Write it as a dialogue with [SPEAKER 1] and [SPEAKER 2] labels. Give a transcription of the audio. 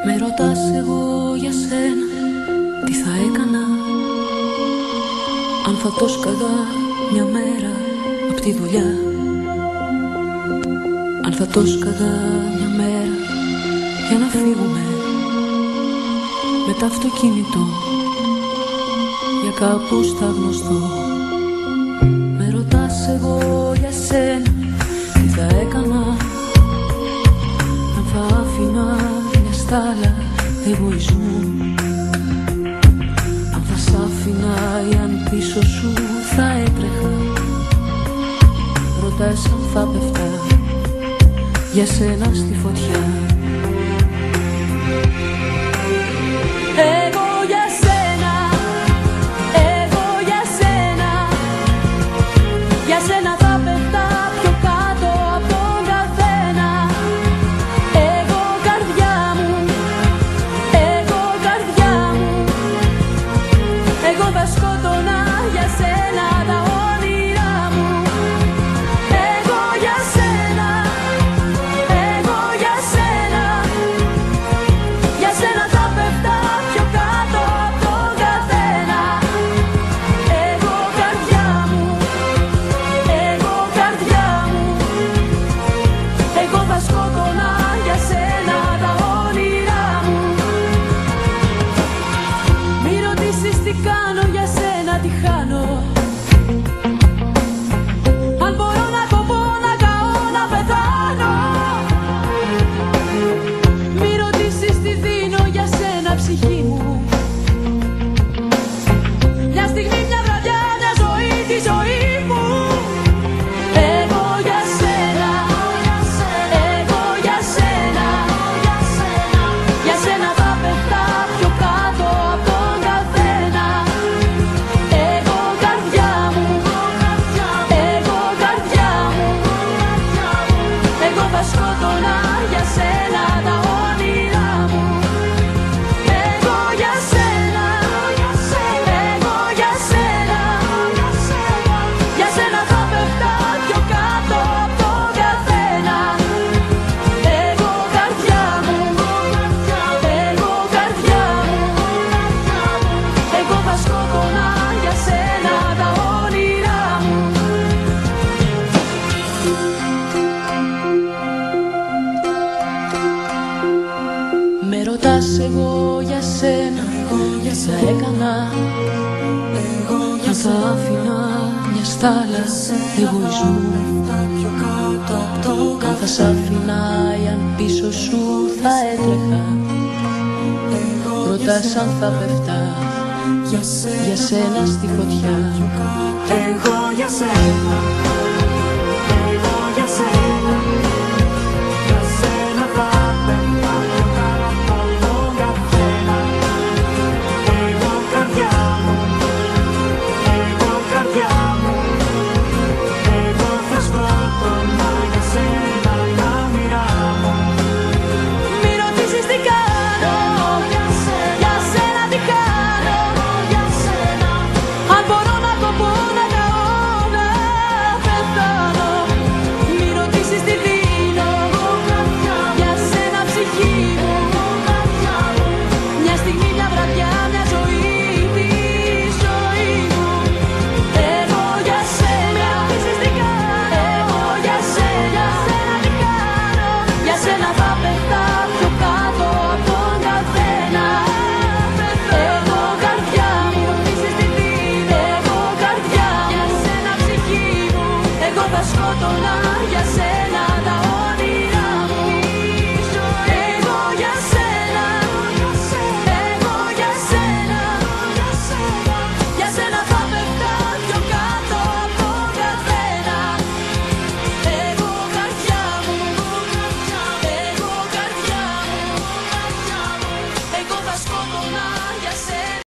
[SPEAKER 1] Με ρωτάς εγώ για σένα τι θα έκανα αν θα το σκαγά μια μέρα απ' τη δουλειά, αν θα το σκαγά μια μέρα για να φύγουμε με το αυτοκίνητο για κάπου στα γνωστό. Με ρωτάς εγώ για σένα τι θα έκανα αν θα άφηνα μια στάλα εγωισμού, αν θα σ' άφηνα ή αν πίσω σου θα έτρεχα. Ρωτάς αν θα πέφτα για σένα στη φωτιά. Εγώ για σένα, εγώ για σένα, για σένα θα πέφτα πιο κάτω από τον καθένα. Εγώ καρδιά μου, εγώ καρδιά μου, εγώ θα σκότωνα για σένα τα όνειρά μου. Εγώ για σένα, εγώ για σένα, για σένα θα πέφτα πιο κάτω από τον καθένα. Εγώ καρδιά μου, εγώ καρδιά μου, εγώ θα σκότωνα για σένα τα όνειρά μου. Μη ρωτήσεις τι κάνω για σένα, τι χάνω. Αν μπορώ να κοπώ, να καώ, να πεθάνω. Μη ρωτήσεις τι δίνω για σένα, ψυχή μου. Μια στιγμή, μια βραδιά, μια ζωή, τη ζωή μου. Εγώ για σένα, εγώ για σένα, για σένα θα πέφτα πιο κάτω από τον καθένα. Εγώ καρδιά μου, εγώ καρδιά μου, εγώ θα σκότωνα για σένα τα όνειρά μου. Εγώ για σένα, εγώ για σένα, για σένα θα πέφτα πιο κάτω από τον καθένα. Εγώ καρδιά μου, εγώ καρδιά μου, εγώ θα σκότωνα για σένα τα όνειρά μου. Με ρωτάς εγώ για σένα τι θα έκανα αν θα άφηνα μια στάλα εγωισμού, αν θα σ' άφηνα ή αν πίσω σου θα έτρεχα. Ρωτάς αν θα πέφτα για σένα στη φωτιά.
[SPEAKER 2] Εγώ για σένα.